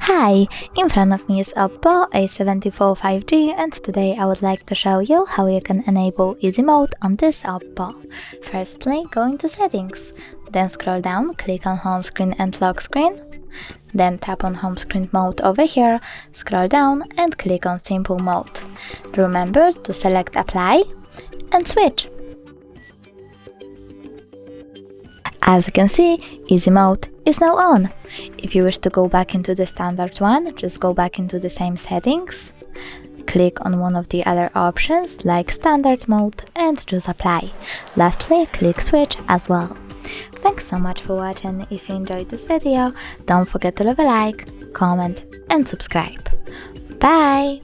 Hi, in front of me is OPPO A74 5G, and today I would like to show you how you can enable easy mode on this OPPO. Firstly, go into settings, then scroll down, click on home screen and lock screen, then tap on home screen mode over here, scroll down and click on simple mode. Remember to select apply and switch. As you can see, easy mode is now on. If you wish to go back into the standard one, just go back into the same settings, click on one of the other options like standard mode and choose apply. Lastly, click switch as well. Thanks so much for watching. If you enjoyed this video, don't forget to leave a like, comment and subscribe. Bye!